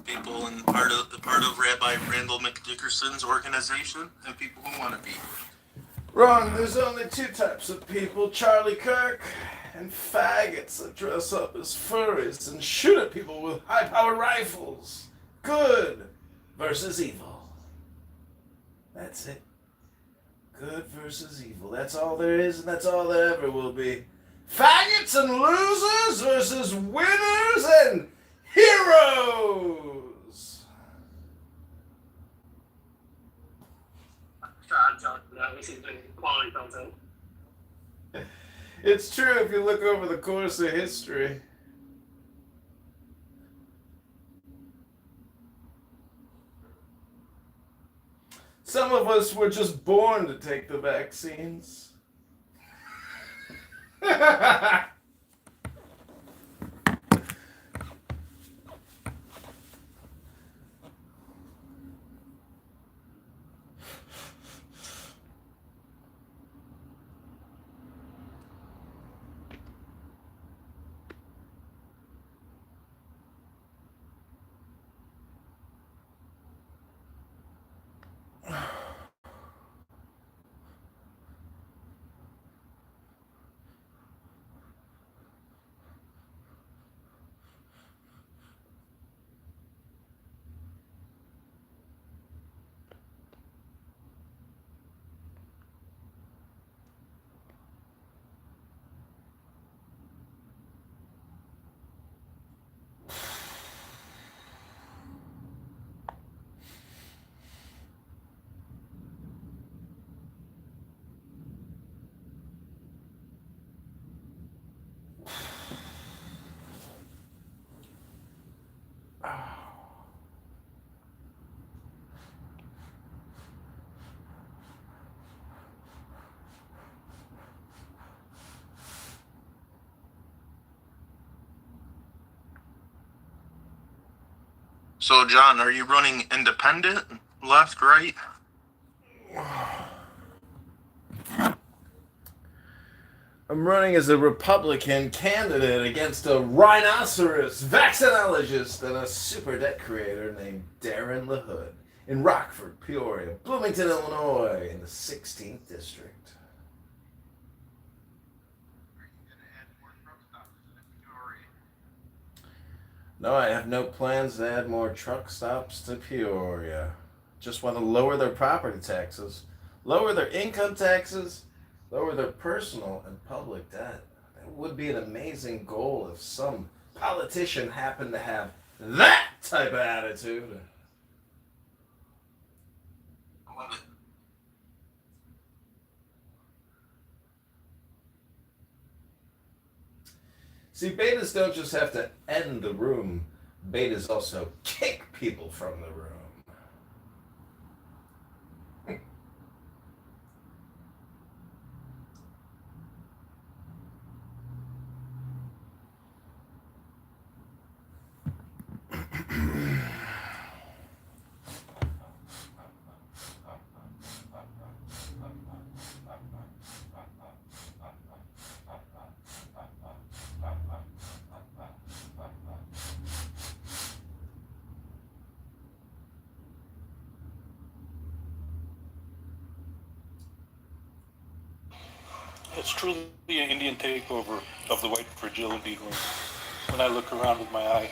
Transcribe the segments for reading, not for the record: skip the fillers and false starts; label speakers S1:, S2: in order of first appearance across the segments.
S1: people and part of Rabbi Randall McDickerson's organization, and people who want to be.
S2: Wrong, there's only two types of people, Charlie Kirk and faggots that dress up as furries and shoot at people with high-powered rifles. Good versus evil. That's it. Good versus evil. That's all there is, and that's all there ever will be. Faggots and losers versus winners and heroes.
S3: Quality content.
S2: It's true if you look over the course of history. Some of us were just born to take the vaccines.
S1: So, John, are you running independent, left, right?
S2: I'm running as a Republican candidate against a rhinoceros vaccinologist and a super debt creator named Darren LaHood in Rockford, Peoria, Bloomington, Illinois, in the 16th District. No, I have no plans to add more truck stops to Peoria. Just want to lower their property taxes, lower their income taxes, lower their personal and public debt. That would be an amazing goal if some politician happened to have that type of attitude.
S1: I love it.
S2: See, betas don't just have to end the room, betas also kick people from the room.
S4: It's truly an Indian takeover of the white fragility when I look around with my eye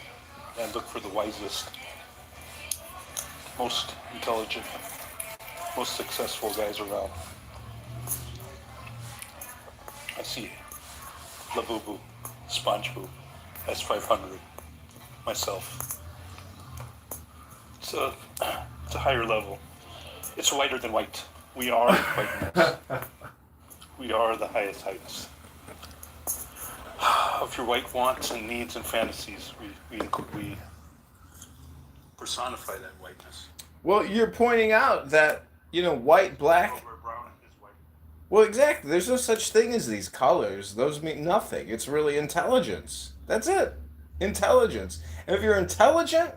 S4: and look for the wisest, most intelligent, most successful guys around. I see Labubu, SpongeBob, S500, myself. It's a higher level. It's whiter than white. We are whiteness. We are the highest heights. Of your white wants and needs and fantasies, we personify that whiteness.
S2: Well, you're pointing out that, white, black.
S4: Where brown is white.
S2: Well, exactly. There's no such thing as these colors. Those mean nothing. It's really intelligence. That's it. Intelligence. And if you're intelligent,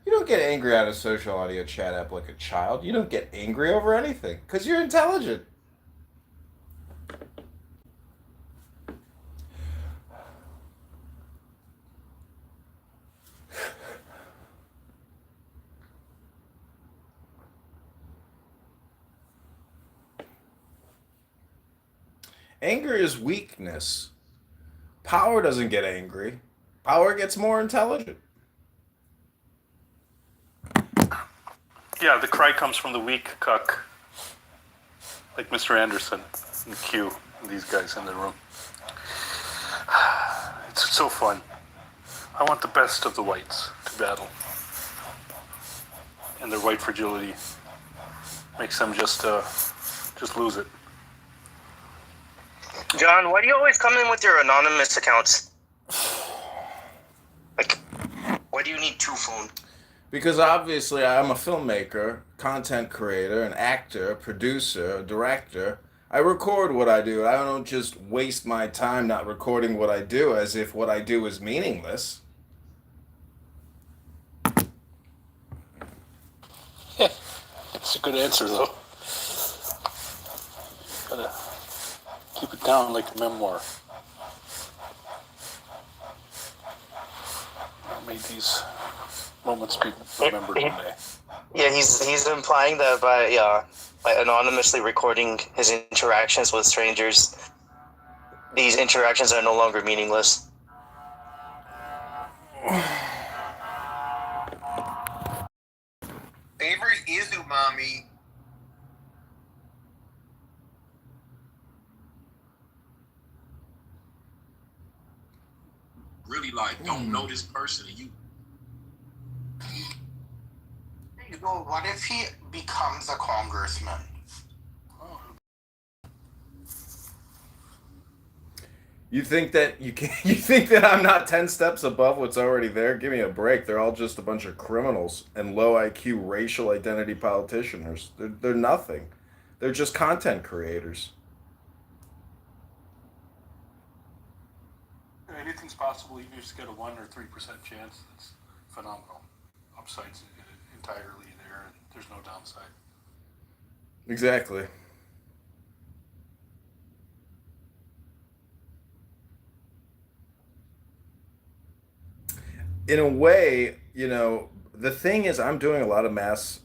S2: you don't get angry on a social audio chat app like a child. You don't get angry over anything because you're intelligent. Anger is weakness. Power doesn't get angry. Power gets more intelligent.
S4: Yeah, the cry comes from the weak cuck, like Mr. Anderson and Q, and these guys in the room. It's so fun. I want the best of the whites to battle, and their white fragility makes them just lose it.
S5: John, why do you always come in with your anonymous accounts? Like, why do you need two phones?
S2: Because obviously I'm a filmmaker, content creator, an actor, a producer, a director. I record what I do. I don't just waste my time not recording what I do as if what I do is meaningless.
S4: It's a good answer, though. Gotta keep it down like a memoir. I made these moments be remembered one day.
S5: Yeah, he's implying that by anonymously recording his interactions with strangers, these interactions are no longer meaningless.
S6: Favorite is umami. Really, like, don't know this person, and you know, what if he becomes a congressman?
S2: You think that you can, you think that I'm not 10 steps above what's already there? Give me a break. They're all just a bunch of criminals and low IQ racial identity politicians. They're nothing. They're just content creators.
S4: Anything's possible, even if you just get a 1 or 3% chance. That's phenomenal. Upside's entirely there, and there's no downside.
S2: Exactly. In a way, the thing is, I'm doing a lot of mass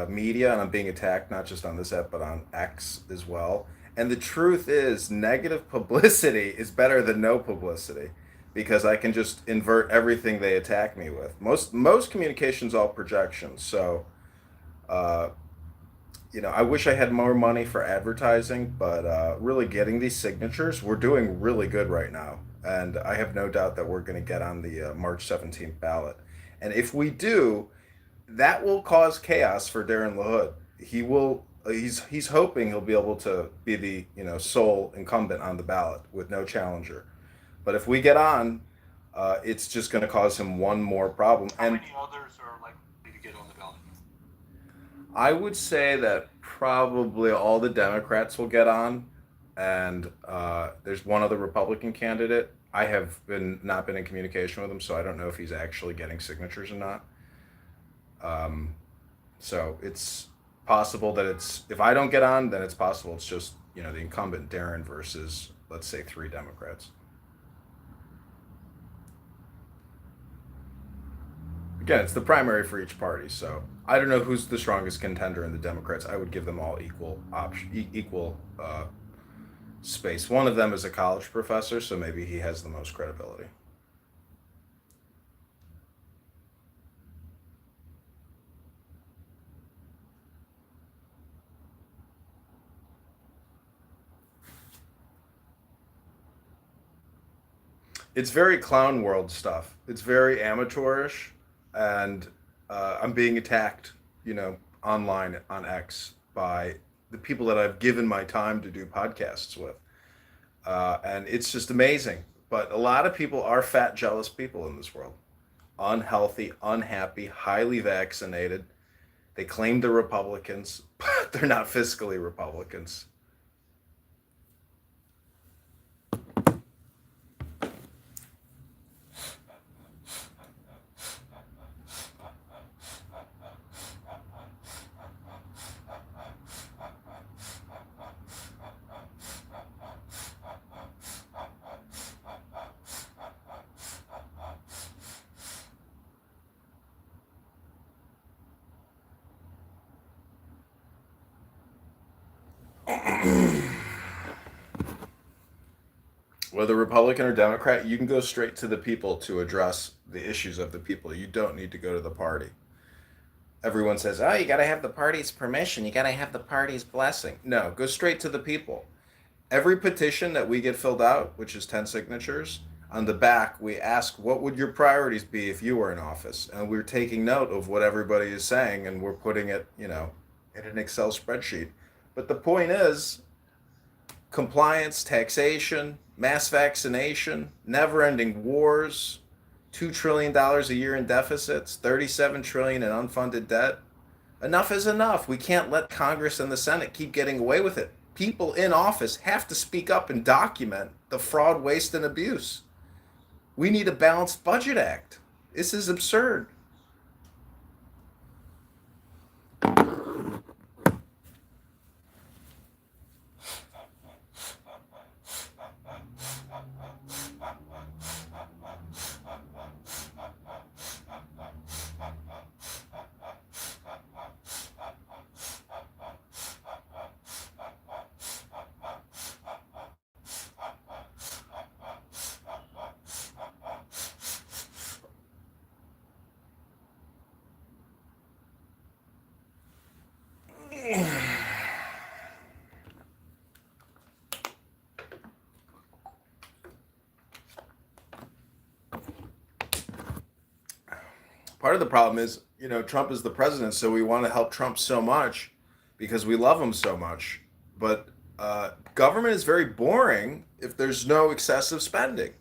S2: media and I'm being attacked not just on this app, but on X as well. And the truth is, negative publicity is better than no publicity because I can just invert everything they attack me with. Most communication's all projections. So, uh, I wish I had more money for advertising, but really getting these signatures, we're doing really good right now. And I have no doubt that we're going to get on the March 17th ballot. And if we do, that will cause chaos for Darren LaHood. He will. He's hoping he'll be able to be the sole incumbent on the ballot with no challenger. But if we get on, it's just going to cause him one more problem.
S4: How
S2: And
S4: many others are likely to get on the ballot?
S2: I would say that probably all the Democrats will get on, and there's one other Republican candidate. I have not been in communication with him, so I don't know if he's actually getting signatures or not. So it's possible that if I don't get on, then it's possible it's just the incumbent Darren versus, let's say, 3 Democrats. Again, it's the primary for each party, so I don't know who's the strongest contender in the Democrats. I would give them all equal space. One of them is a college professor, so maybe he has the most credibility. It's very clown world stuff. It's very amateurish, and I'm being attacked, online on X by the people that I've given my time to do podcasts with, and it's just amazing. But a lot of people are fat, jealous people in this world, unhealthy, unhappy, highly vaccinated. They claim they're Republicans, but they're not fiscally Republicans. Whether Republican or Democrat, you can go straight to the people to address the issues of the people. You don't need to go to the party. Everyone says, oh, you got to have the party's permission. You got to have the party's blessing. No, go straight to the people. Every petition that we get filled out, which is 10 signatures, on the back, we ask, what would your priorities be if you were in office? And we're taking note of what everybody is saying, and we're putting it, in an Excel spreadsheet. But the point is, compliance, taxation, mass vaccination, never-ending wars, $2 trillion a year in deficits, $37 trillion in unfunded debt. Enough is enough. We can't let Congress and the Senate keep getting away with it. People in office have to speak up and document the fraud, waste, and abuse. We need a balanced budget act. This is absurd. Part of the problem is, Trump is the president, so we want to help Trump so much because we love him so much. But government is very boring if there's no excessive spending.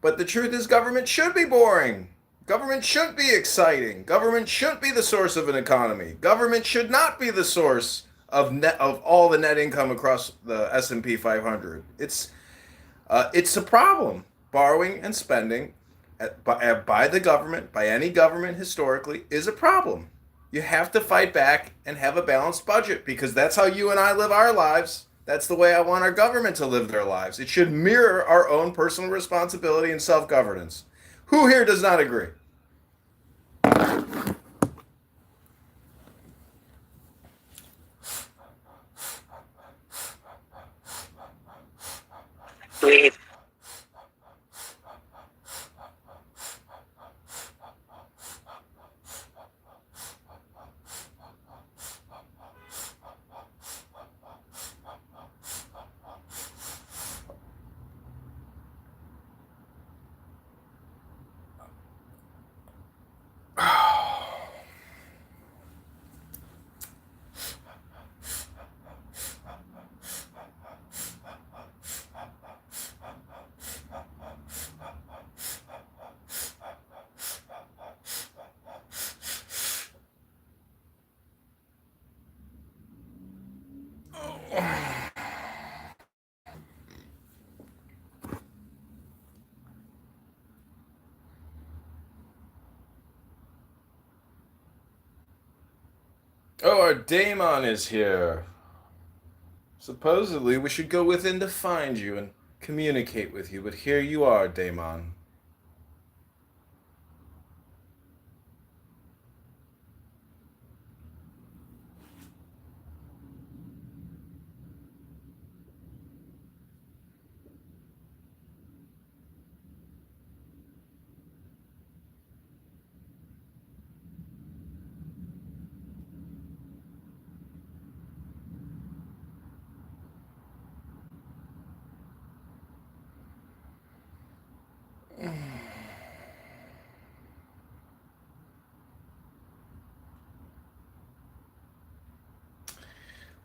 S2: But the truth is, government should be boring. Government should be exciting. Government should be the source of an economy. Government should not be the source of all the net income across the S&P 500. It's a problem. Borrowing and spending by the government, by any government historically, is a problem. You have to fight back and have a balanced budget because that's how you and I live our lives. That's the way I want our government to live their lives. It should mirror our own personal responsibility and self-governance. Who here does not agree?
S5: Agreed. Oh, our daemon is here. Supposedly, we should go within to find you and communicate with you, but here you are, daemon.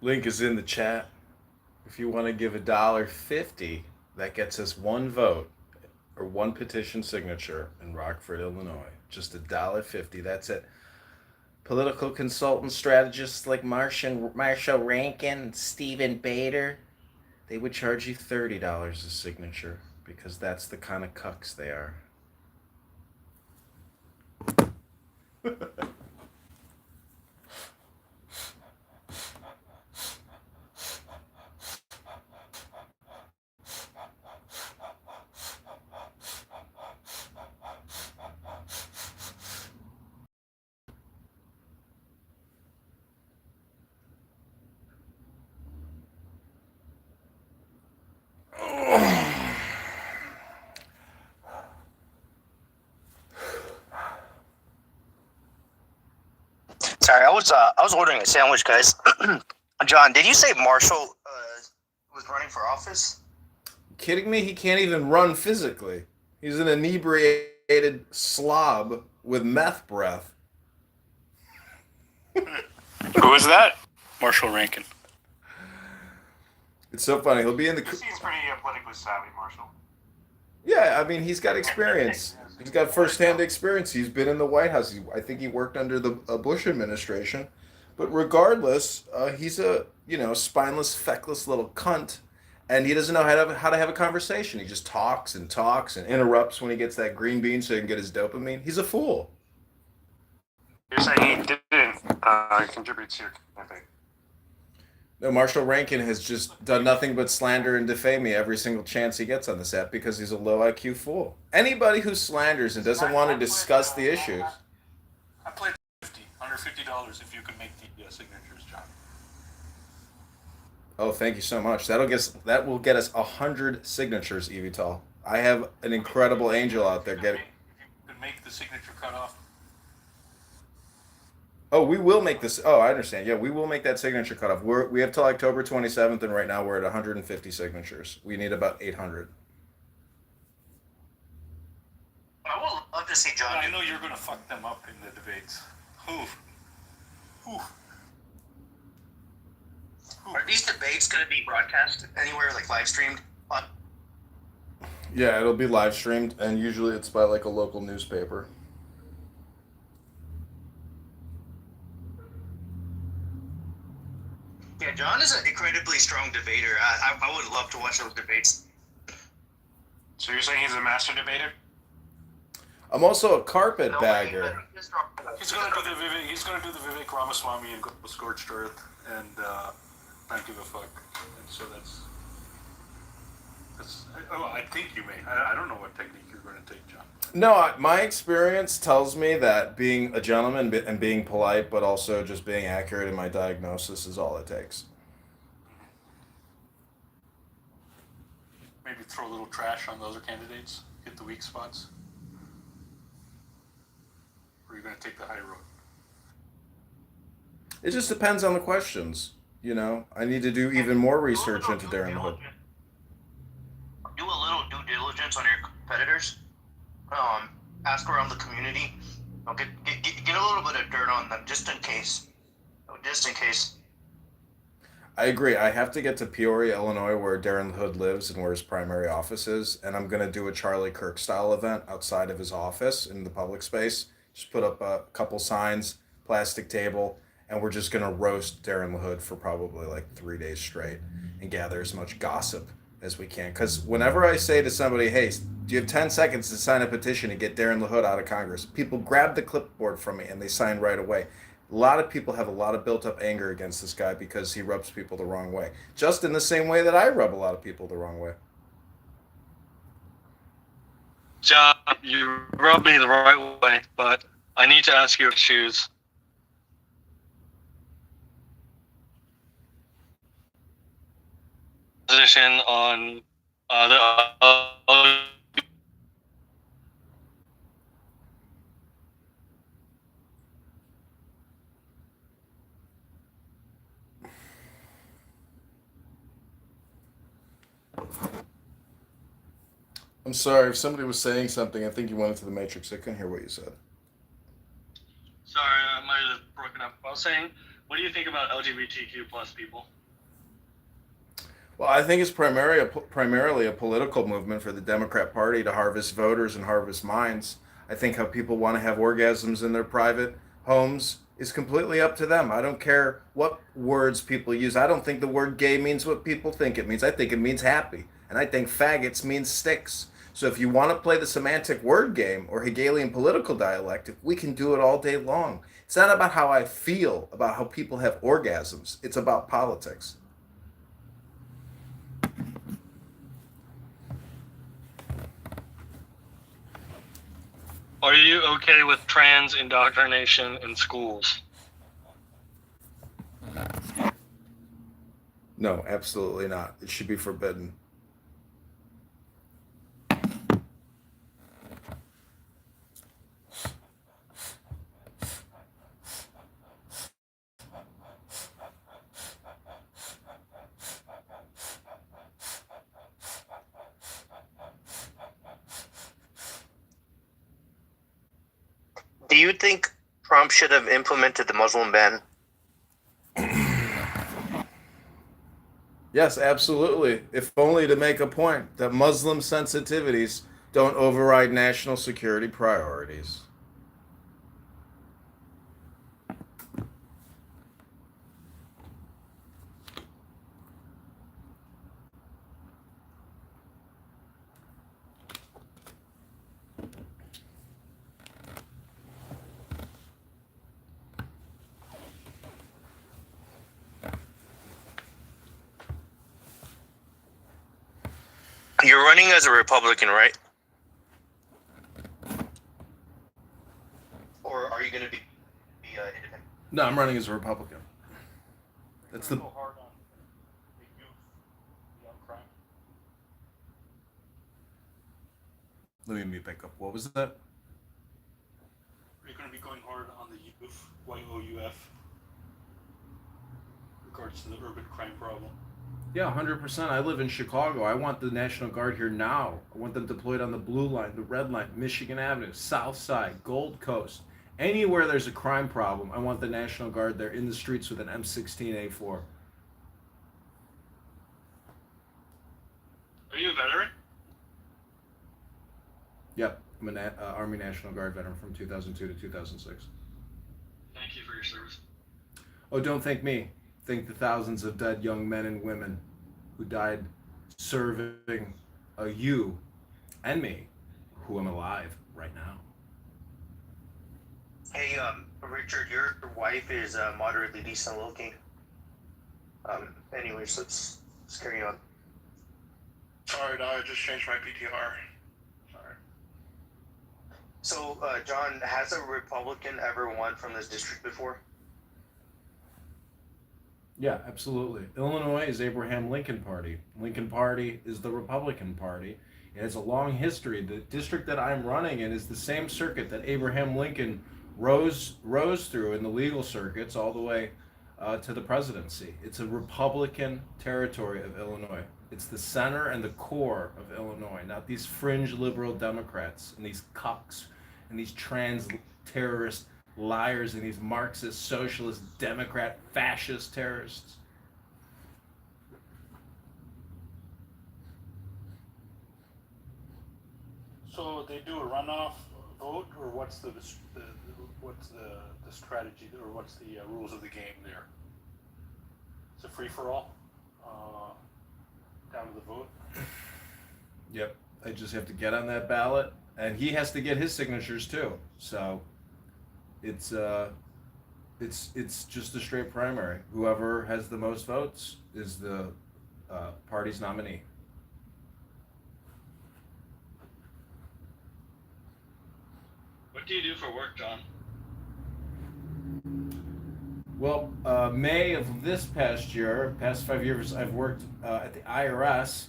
S5: Link is in the chat. If you want to give $1.50, that gets us one vote or one petition signature in Rockford, Illinois. Just $1.50. That's it. Political consultant strategists like Marshall Rankin and Stephen Bader, they would charge you $30 a signature because that's the kind of cucks they are.
S7: Sorry, I was ordering a sandwich, guys. John, did you say Marshall was running for office?
S5: Kidding me? He can't even run physically. He's an inebriated slob with meth breath.
S4: Who is that? Marshall Rankin.
S5: It's so funny. He'll be in the.
S8: He seems pretty politically savvy, Marshall.
S5: Yeah, I mean, he's got experience. He's got first-hand experience. He's been in the White House. I think he worked under the Bush administration. But regardless, he's a spineless, feckless little cunt, and he doesn't know how to have a conversation. He just talks and interrupts when he gets that green bean so he can get his dopamine. He's a fool.
S8: You're saying he didn't contribute to your campaign.
S5: No, Marshall Rankin has just done nothing but slander and defame me every single chance he gets on this app because he's a low IQ fool. Anybody who slanders and doesn't want to discuss the issues.
S4: I played $150 if you can make the signatures, John.
S5: Oh, thank you so much. That will get us 100 signatures, Evital. I have an incredible angel out there getting.
S4: If you can make the signature cutoff.
S5: Oh, we will make this. Oh, I understand. Yeah, we will make that signature cutoff. We have till October 27th, and right now we're at 150 signatures. We need about 800.
S7: I would love to see John.
S4: I know you're going to fuck them up in the debates.
S7: Are these debates going to be broadcast anywhere, like live streamed?
S5: Yeah, it'll be live streamed, and usually it's by like a local newspaper.
S7: Yeah, John is an incredibly strong debater. I would love to watch those debates.
S8: So you're saying he's a master debater?
S5: I'm also a carpetbagger.
S4: He's going to do the Vivek Ramaswamy and go scorched earth and not give a fuck. And so that's. I think you may. I don't know what technique you're going to take, John.
S5: No, my experience tells me that being a gentleman and being polite, but also just being accurate in my diagnosis is all it takes.
S4: Maybe throw a little trash on the other candidates, hit the weak spots. Or are you going to take the high road?
S5: It just depends on the questions. I need to do even more research into Darren the Hood.
S7: Do a little due diligence on your competitors. Ask around the community. Get a little bit of dirt on them, just in case.
S5: I agree. I have to get to Peoria, Illinois, where Darren the Hood lives and where his primary office is, and I'm going to do a Charlie Kirk style event outside of his office in the public space. Just put up a couple signs, plastic table, and we're just going to roast Darren the Hood for probably like 3 days straight and gather as much gossip as we can. Because whenever I say to somebody, hey, do you have 10 seconds to sign a petition to get Darren LaHood out of Congress? People grab the clipboard from me and they sign right away. A lot of people have a lot of built-up anger against this guy because he rubs people the wrong way. Just in the same way that I rub a lot of people the wrong way.
S9: John, you rub me the right way, but I need to ask you to choose. Position on the
S5: I'm sorry, if somebody was saying something, I think you went into the Matrix. I couldn't hear what you said.
S9: Sorry, I might have broken up. I was saying, what do you think about LGBTQ plus people?
S5: Well, I think it's primarily a political movement for the Democrat Party to harvest voters and harvest minds. I think how people want to have orgasms in their private homes is completely up to them. I don't care what words people use. I don't think the word gay means what people think it means. I think it means happy. And I think faggots means sticks. So if you want to play the semantic word game or Hegelian political dialectic, we can do it all day long. It's not about how I feel about how people have orgasms. It's about politics.
S9: Are you okay with trans indoctrination in schools?
S5: No, absolutely not. It should be forbidden.
S7: you think Trump should have implemented the Muslim ban?
S5: Yes, absolutely. If only to make a point that Muslim sensitivities don't override national security priorities.
S7: You're running as a Republican, right? Or are you going to be independent?
S5: No, I'm running as a Republican. That's the.
S4: Go hard on the youth, young crime.
S5: Let me pick up. What was that?
S4: Are you going to be going hard on the youth, YOUF, regards to the urban crime problem?
S5: Yeah, 100%. I live in Chicago. I want the National Guard here now. I want them deployed on the Blue Line, the Red Line, Michigan Avenue, South Side, Gold Coast. Anywhere there's a crime problem, I want the National Guard there in the streets with an M16A4.
S9: Are you a veteran?
S5: Yep, I'm an Army National Guard veteran from 2002 to 2006.
S9: Thank you for your service.
S5: Oh, don't thank me. Thank the thousands of dead young men and women who died serving you and me, who am alive right now.
S7: Hey, Richard, your wife is moderately decent looking. Anyways, let's carry on.
S1: Sorry, dog. I just changed my PTR. Sorry.
S7: So, John, has a Republican ever won from this district before?
S5: Yeah, absolutely. Illinois is Abraham Lincoln Party. Lincoln Party is the Republican Party. It has a long history. The district that I'm running in is the same circuit that Abraham Lincoln rose through in the legal circuits all the way to the presidency. It's a Republican territory of Illinois. It's the center and the core of Illinois, not these fringe liberal Democrats and these cucks and these trans terrorist liars and these Marxist, socialist, Democrat, fascist terrorists.
S4: So they do a runoff vote, or what's the strategy, or what's the rules of the game there? It's a free for all, down to the vote.
S5: Yep, I just have to get on that ballot, and he has to get his signatures too. So it's just a straight primary. Whoever has the most votes is the party's nominee.
S9: What do you do for work, John?
S5: Well, May of this past 5 years, I've worked at the IRS,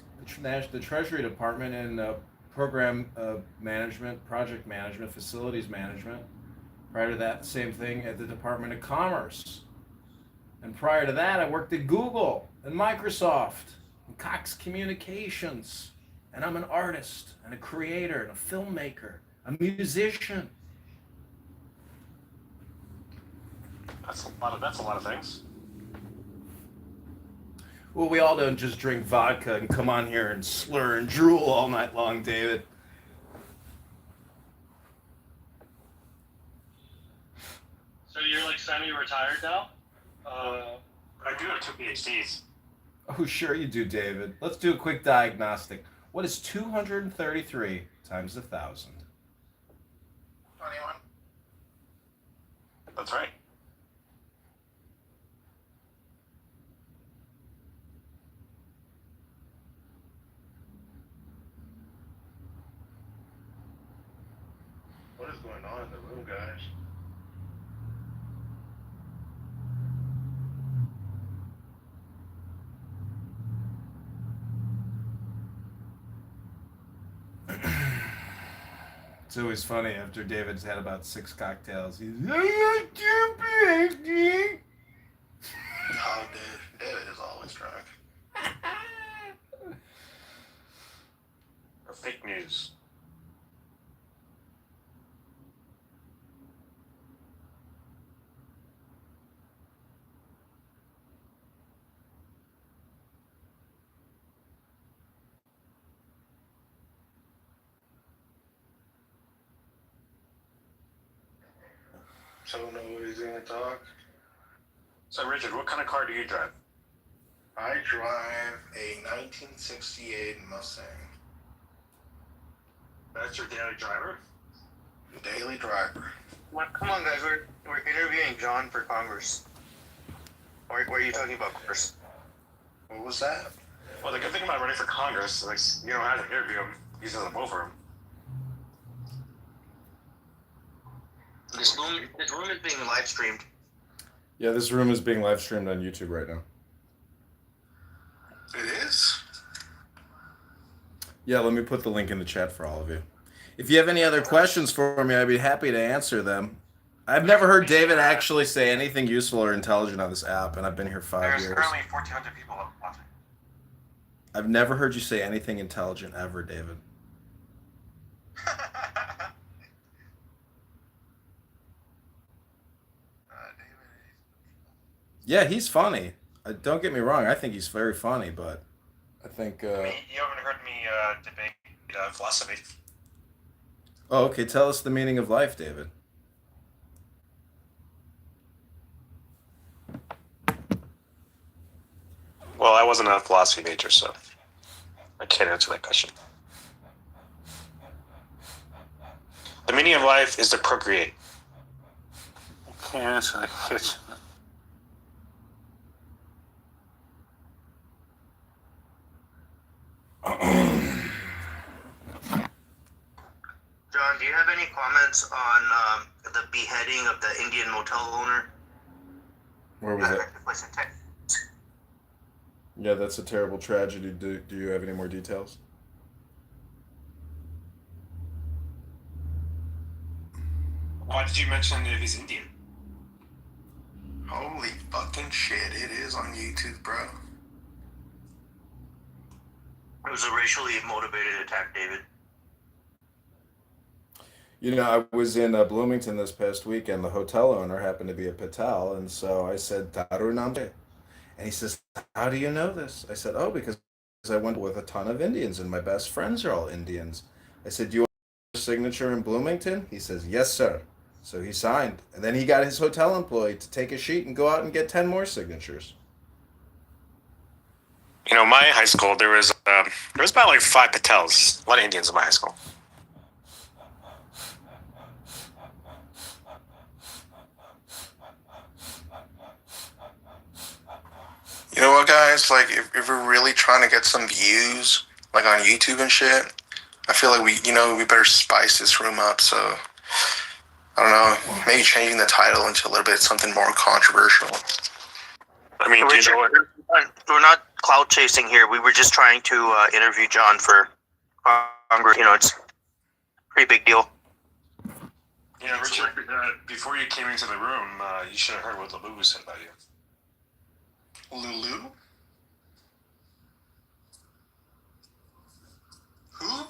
S5: the Treasury Department, in program management, project management, facilities management. Prior to that, same thing at the Department of Commerce. And prior to that, I worked at Google and Microsoft and Cox Communications. And I'm an artist and a creator and a filmmaker, a musician.
S8: That's a lot of things.
S5: Well, we all don't just drink vodka and come on here and slur and drool all night long, David.
S9: So you're like semi-retired now?
S8: I do have 2 PhDs.
S5: Oh, sure you do, David. Let's do a quick diagnostic. What is 233 times 1,000?
S6: 21.
S8: That's right.
S1: What is going on in the room, guys?
S5: It's always funny after David's had about 6 cocktails. He's I got 2 PhDs.
S1: Oh, David is always drunk.
S8: Or fake news.
S2: so nobody's gonna talk.
S8: So, Richard, what kind of car do you drive?
S2: I drive a 1968 Mustang.
S8: That's your daily driver?
S2: Daily driver.
S7: What? Come on, guys. We're interviewing John for Congress. Or are you talking about Congress?
S2: What was that?
S8: Well, the good thing about running for Congress, like, you don't have to interview him. He just doesn't vote for him.
S7: This room is being live streamed.
S5: Yeah, this room is being live streamed on YouTube right now.
S2: It is?
S5: Yeah, let me put the link in the chat for all of you. If you have any other questions for me, I'd be happy to answer them. I've never heard David actually say anything useful or intelligent on this app, and I've been here 5 years.
S8: There's currently 1,400 people watching.
S5: I've never heard you say anything intelligent ever, David. Yeah, he's funny. Don't get me wrong. I think he's very funny, but I think...
S8: You haven't heard me debate philosophy.
S5: Oh, okay. Tell us the meaning of life, David.
S8: Well, I wasn't a philosophy major, so I can't answer that question. The meaning of life is to procreate. I can't answer that question.
S7: John, do you have any comments on the beheading of the Indian motel owner?
S5: Where was it?
S7: Took place in Texas.
S5: Yeah, that's a terrible tragedy. Do you have any more details?
S8: Why did you mention if he's Indian?
S2: Holy fucking shit, it is on YouTube, bro.
S7: It was a racially motivated attack, David.
S5: You know, I was in Bloomington this past week, and the hotel owner happened to be a Patel, and so I said, Taru Namde. And he says, how do you know this? I said, oh, because I went with a ton of Indians, and my best friends are all Indians. I said, you want your signature in Bloomington? He says, yes, sir. So he signed. And then he got his hotel employee to take a sheet and go out and get 10 more signatures.
S8: You know, my high school, there was about like 5 Patels, a lot of Indians in my high school.
S2: You know what, guys? Like, if we're really trying to get some views, like on YouTube and shit, I feel like we better spice this room up. So, I don't know, maybe changing the title into a little bit something more controversial.
S8: I mean,
S7: Richard, we're not cloud chasing here. We were just trying to interview John for Congress. You know, it's a pretty big deal.
S8: Yeah, Richard, before you came into the room, you should have heard what Labubu said about you.
S2: Lulu? Who?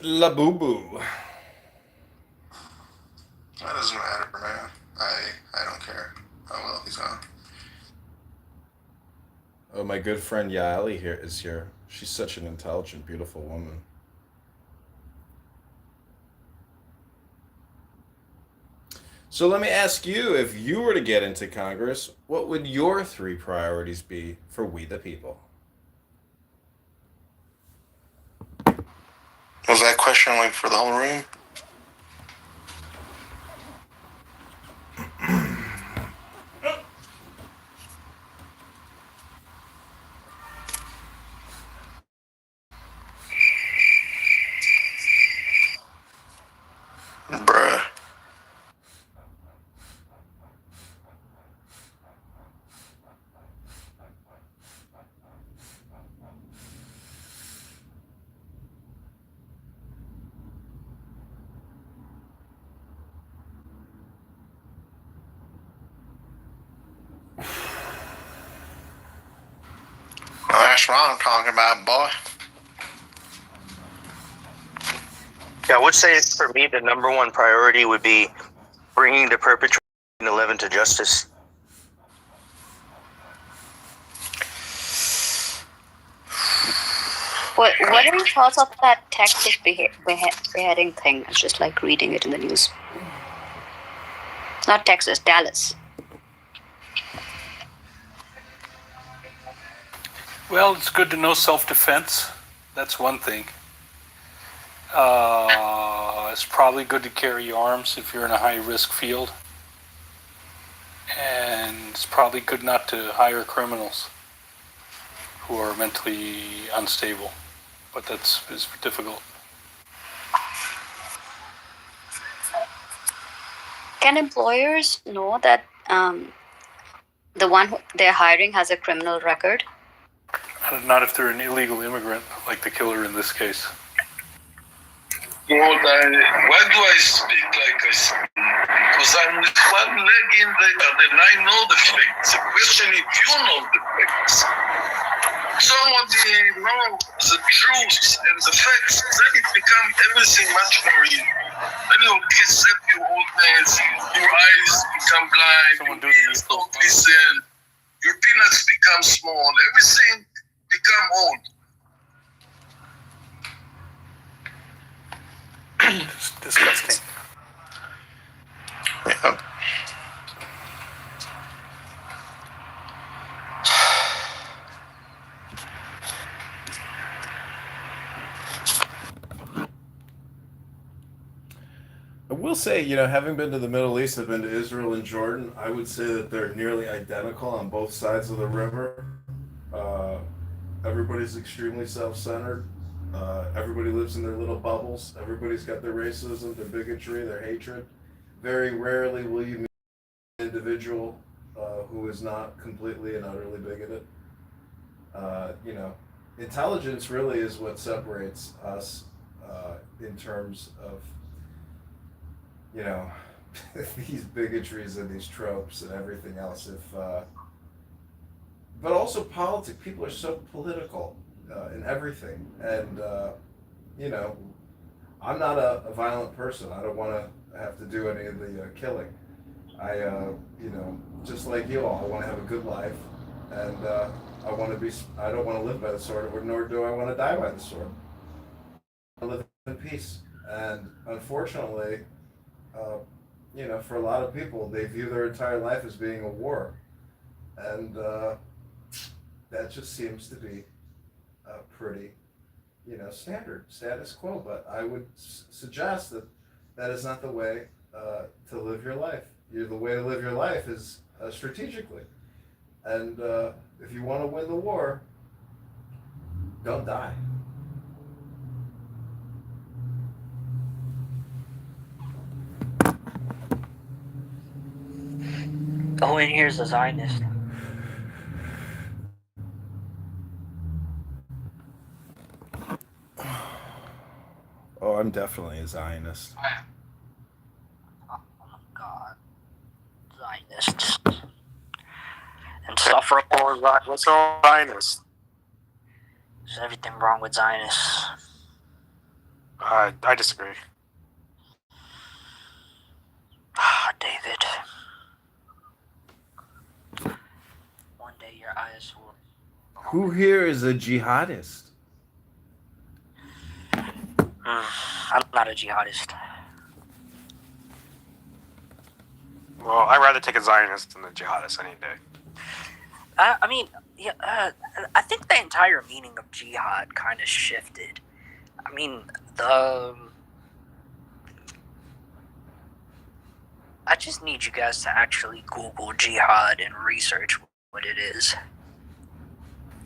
S5: La Boo Boo.
S2: That doesn't matter, man. I don't care. Oh well, he's gone.
S5: Oh, my good friend Yaeli is here. She's such an intelligent, beautiful woman. So let me ask you, if you were to get into Congress, what would your 3 priorities be for we the people?
S2: Was that question like for the whole room? Bruh. Well, that's what I'm talking about, boy.
S7: Yeah, I would say for me, the number one priority would be bringing the perpetrator 11 to justice.
S10: What are your thoughts of that Texas beheading thing? It's just like reading it in the news. Not Texas, Dallas.
S4: Well, it's good to know self-defense. That's one thing. It's probably good to carry arms if you're in a high-risk field. And it's probably good not to hire criminals who are mentally unstable. But it's difficult.
S10: Can employers know that the one who they're hiring has a criminal record?
S4: Not if they're an illegal immigrant, like the killer in this case.
S11: Why do I speak like I speak? Because I'm with one leg in the other and I know the facts. The question if you know the facts. Somebody knows the truth and the facts, then it becomes everything much more easy. Then you accept your oldness, your eyes become blind, your ears don't listen, your peanuts become small, everything become old.
S4: It's disgusting.
S8: Yeah.
S2: I will say, you know, having been to the Middle East, I've been to Israel and Jordan. I would say that they're nearly identical on both sides of the river. Everybody's extremely self-centered. Everybody lives in their little bubbles. Everybody's got their racism, their bigotry, their hatred. Very rarely will you meet an individual who is not completely and utterly bigoted. You know, intelligence really is what separates us in terms of, you know, these bigotries and these tropes and everything else. But also politics. People are so political in everything, and you know, I'm not a violent person. I don't want to have to do any of the killing. I, you know, just like you all, I want to have a good life, and I want to be. I don't want to live by the sword, nor do I want to die by the sword. I live in peace, and unfortunately, you know, for a lot of people, they view their entire life as being a war, and that just seems to be pretty, you know, standard status quo. But I would suggest that that is not the way to live your life. The way to live your life is strategically, and if you want to win the war, don't die.
S12: Who in here is a Zionist?
S5: Oh, I'm definitely a Zionist.
S12: Oh my God, Zionists. Insufferable.
S8: What's wrong with Zionists?
S12: There's everything wrong with Zionists.
S8: I disagree.
S12: Ah, David. One day your eyes will.
S5: Who here is a jihadist?
S12: I'm not a jihadist.
S8: Well, I'd rather take a Zionist than a jihadist any day.
S12: I mean, yeah, I think the entire meaning of jihad kind of shifted. I mean, I just need you guys to actually Google jihad and research what it is.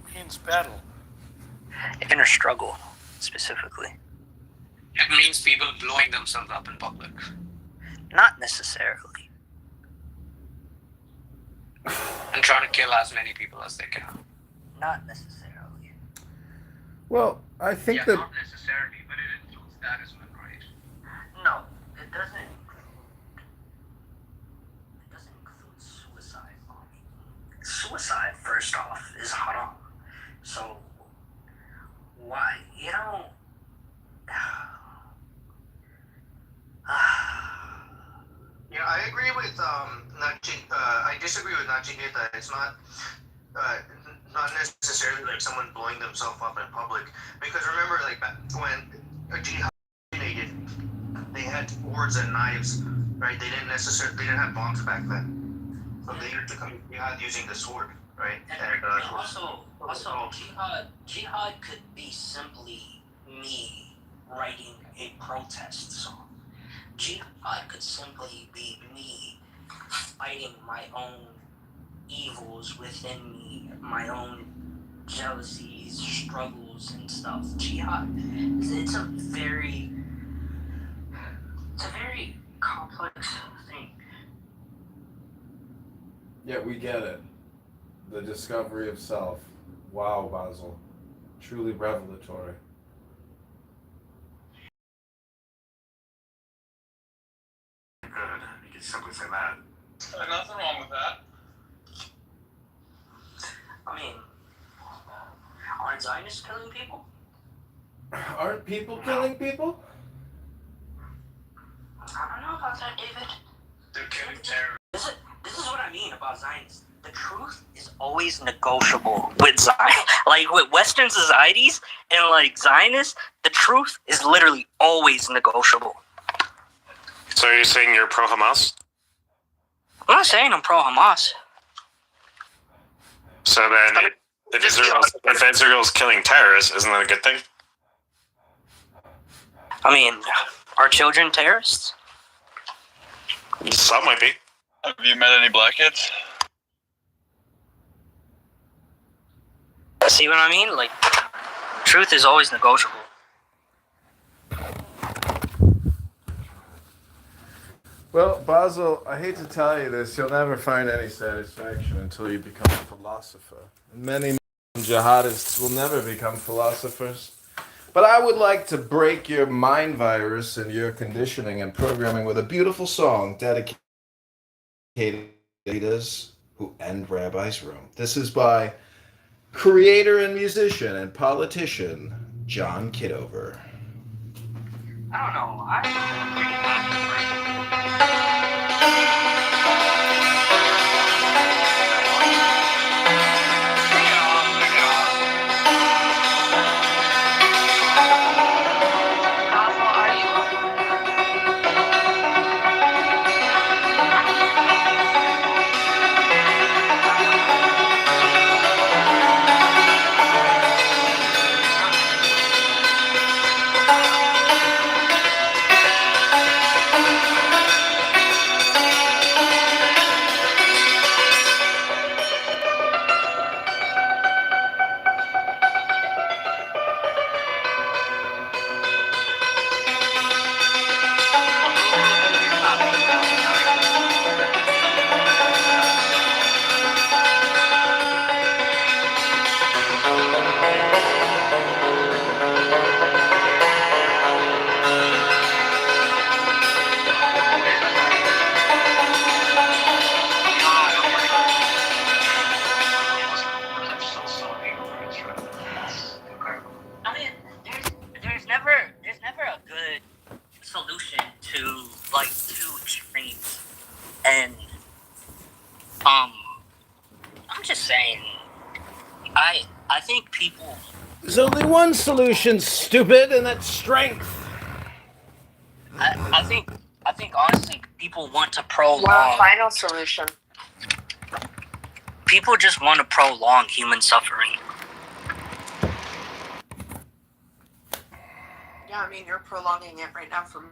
S4: It means battle.
S12: Inner struggle, specifically.
S13: It means people blowing themselves up in public.
S12: Not necessarily.
S13: And trying to kill as many people as they can.
S12: Not necessarily.
S5: Well, I think
S13: yeah,
S5: that
S13: not necessarily, but it includes that as well, right?
S12: No, it doesn't include suicide bombing. Suicide, first off, is haram. So, why? You don't...
S7: Yeah, I agree with I disagree with Nachiketa. It's not necessarily like someone blowing themselves up in public. Because remember, like when a jihad originated, they had swords and knives right? They didn't have bombs back then. So they used to commit jihad using the sword, right?
S12: And also, jihad could be simply me writing a protest song. Jihad could simply be me fighting my own evils within me, my own jealousies, struggles, and stuff. Jihad, it's a very complex thing.
S2: Yeah, we get it. The discovery of self. Wow, Basil. Truly revelatory.
S1: Good. You can simply say that.
S11: Nothing wrong with that.
S12: I mean, aren't Zionists killing people?
S2: Aren't people killing people?
S12: I don't know about that, David.
S11: They're killing terrorists.
S12: This is what I mean about Zionists. The truth is always negotiable with Zion. Like with Western societies and like Zionists, the truth is literally always negotiable.
S8: So you're saying you're pro-Hamas?
S12: I'm not saying I'm pro-Hamas.
S8: So then, if Israel's killing terrorists, isn't that a good thing?
S12: I mean, are children terrorists?
S8: Some might be.
S11: Have you met any black kids?
S12: See what I mean? Like, truth is always negotiable.
S2: Well, Basil, I hate to tell you this, you'll never find any satisfaction until you become a philosopher. Many jihadists will never become philosophers. But I would like to break your mind virus and your conditioning and programming with a beautiful song dedicated to leaders who end Rabbi's Room. This is by creator and musician and politician John Kitover.
S12: I don't know. There's never a good solution to like two extremes, and I'm just saying, I think people.
S2: There's only one solution, stupid, and that's strength.
S12: I think honestly, people want to prolong.
S14: Final solution.
S12: People just want to prolong human suffering.
S14: Yeah, I mean, you're prolonging it right now for me.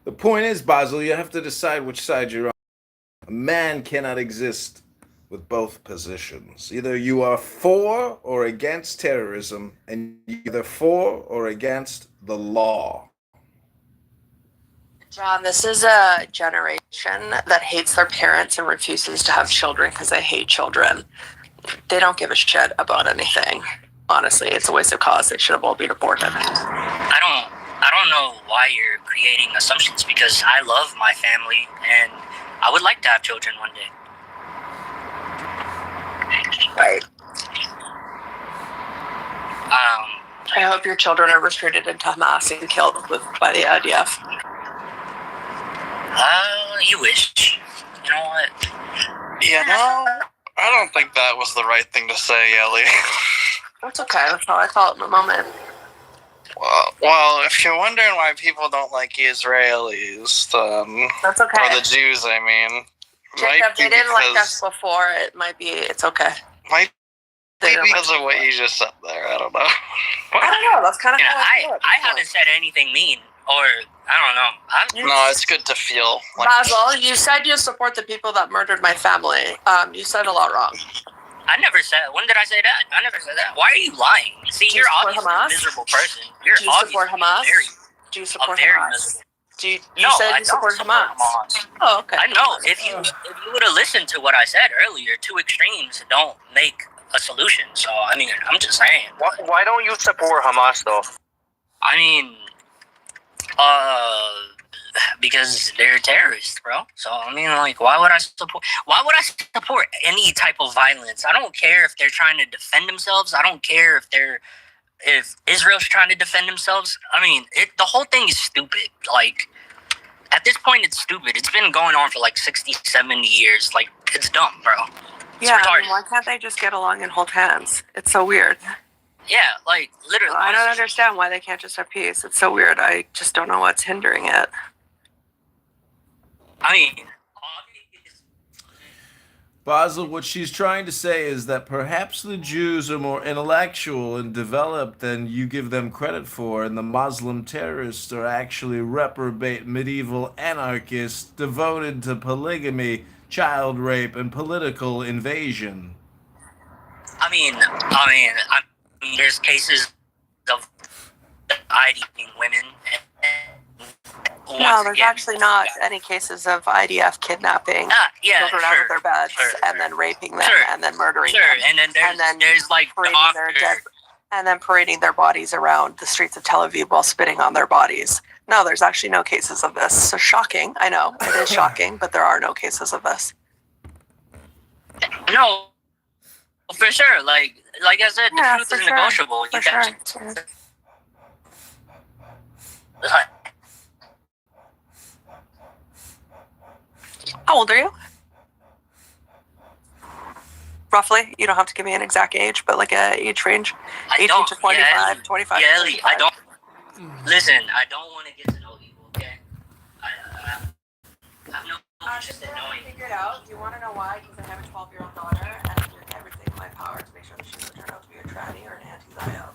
S2: The point is, Basil, you have to decide which side you're on. A man cannot exist with both positions. Either you are for or against terrorism, and either for or against the law.
S14: John, this is a generation that hates their parents and refuses to have children because they hate children. They don't give a shit about anything. Honestly, it's a waste of cause. They should have all been aborted.
S12: I don't know why you're creating assumptions, because I love my family and I would like to have children one day.
S14: Right. I hope your children are recruited into Hamas and killed by the IDF.
S12: You wish. You know what?
S15: Yeah, no, I don't think that was the right thing to say, Ellie.
S14: That's okay. That's how I felt in the moment.
S15: Well, if you're wondering why people don't like Israelis,
S14: That's okay.
S15: or the Jews, I mean,
S14: Jacob, they didn't like us before. It's okay.
S15: Might be because of what you just said there. I don't know.
S14: I don't know. That's kind of
S12: I haven't said anything mean, or I don't know.
S15: No, it's good to feel. Like
S14: Basil, you said you support the people that murdered my family. You said a lot wrong.
S12: I never said. When did I say that? I never said that. Why are you lying? See, you're obviously a miserable person.
S14: Do you support Hamas? Do you support Hamas? You said you support Hamas. Oh, okay.
S12: I know. If you would have listened to what I said earlier, two extremes don't make a solution. So I mean, I'm just saying.
S7: Why don't you support Hamas though?
S12: I mean, because they're terrorists, bro. So I mean, like, why would I support any type of violence? I don't care if they're trying to defend themselves. I don't care if Israel's trying to defend themselves. I mean, the whole thing is stupid. Like, at this point, it's stupid. It's been going on for like 60, 70 years. Like, it's dumb, bro. It's
S14: yeah,
S12: retarded.
S14: I mean, why can't they just get along and hold hands? It's so weird.
S12: Yeah, like, literally.
S14: I don't understand why they can't just have peace. It's so weird. I just don't know what's hindering it.
S12: I mean,
S5: Basil, what she's trying to say is that perhaps the Jews are more intellectual and developed than you give them credit for, and the Muslim terrorists are actually reprobate medieval anarchists devoted to polygamy, child rape, and political invasion.
S12: I mean, there's cases of IDing women.
S14: No, there's actually not any cases of IDF kidnapping children out of their beds and then raping them and then murdering them.
S12: And then there's like
S14: parading their bodies around the streets of Tel Aviv while spitting on their bodies. No, there's actually no cases of this. So shocking. I know it is shocking, but there are no cases of this.
S12: No, for sure. Like I said, the truth is negotiable. You got
S14: How old are you? Roughly? You don't have to give me an exact age, but like a age range. 18 to 25, 25
S12: yeah,
S14: to 25.
S12: I don't. Listen, I don't want to get to know you, okay? I have no interest in knowing.
S14: Figure it out. You want to know why? Because I have a 12-year-old daughter, and I'm doing everything in my power to make sure that she doesn't turn out to be a tranny or an anti-Zio.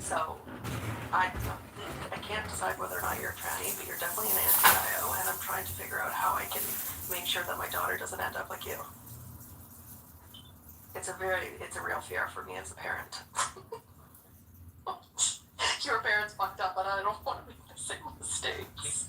S14: So, I can't decide whether or not you're a tranny, but you're definitely an anti-Zio, and I'm trying to figure out how I can make sure that my daughter doesn't end up like you. It's a real fear for me as a parent. Your parents fucked up, but I don't want to make the same mistakes.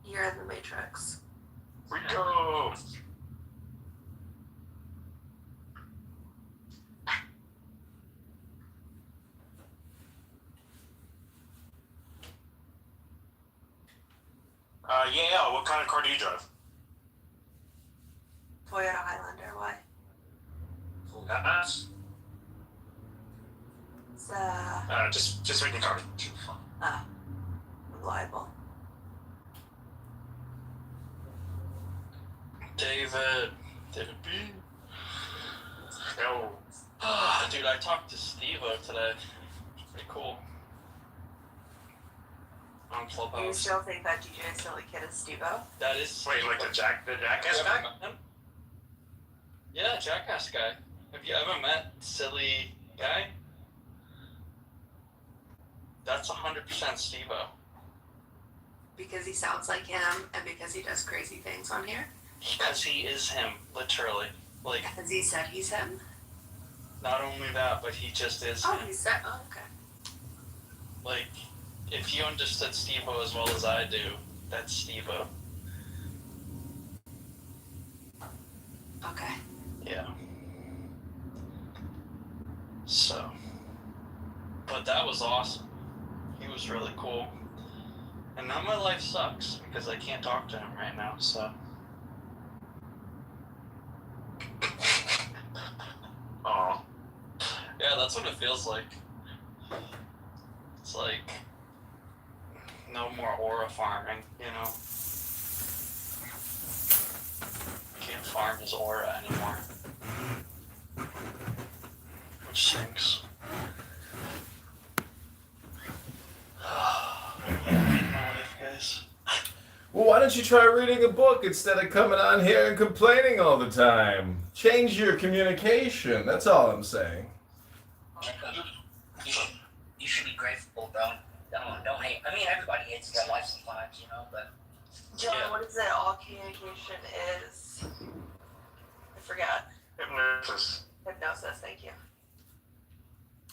S14: You're in the Matrix.
S8: Rico! Yeah, what kind of car do you drive?
S14: Toyota Highlander, why?
S8: Yes.
S14: It's
S8: Just reading the car.
S14: reliable.
S16: David B.
S8: No.
S16: Dude, I talked to Steve-O today. Pretty cool. On Clubhouse.
S14: Do you still think that DJ Silly Kid is Steve-O?
S16: That is.
S8: Wait, like the jackass
S16: Have you ever
S8: guy?
S16: met him? Yeah, jackass guy. Have you ever met Silly Guy? That's 100% Steve-O.
S14: Because he sounds like him and because he does crazy things on here?
S16: Because he is him, literally. Like,
S14: Has he said he's him?
S16: not only that, but he just is
S14: Oh,
S16: him.
S14: he said, oh, okay.
S16: Like, if you understood Steve-O as well as I do, that's Steve-O.
S14: Okay.
S16: Yeah. So, but that was awesome. He was really cool. And now my life sucks because I can't talk to him right now, so.
S8: Oh.
S16: Yeah, that's what it feels like. It's like no more aura farming, you know? Can't farm his aura anymore. Which stinks. Guys.
S5: Well, why don't you try reading a book instead of coming on here and complaining all the time? Change your communication. That's all I'm saying.
S12: You should be grateful. Don't hate. I mean, everybody hates their life sometimes, you know. But
S14: John, what is it? All communication is. I forgot.
S4: Hypnosis.
S14: Hypnosis. Thank you.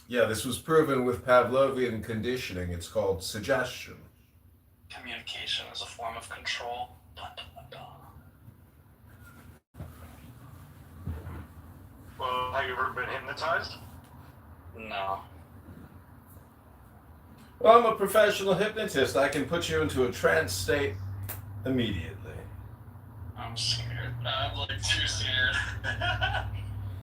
S5: Yeah, this was proven with Pavlovian conditioning. It's called suggestion.
S16: Communication is a form of control. Dun, dun, dun, dun.
S4: Well, have you ever been hypnotized?
S16: No.
S5: Well, I'm a professional hypnotist. I can put you into a trance state immediately.
S16: I'm scared. I'm like too scared.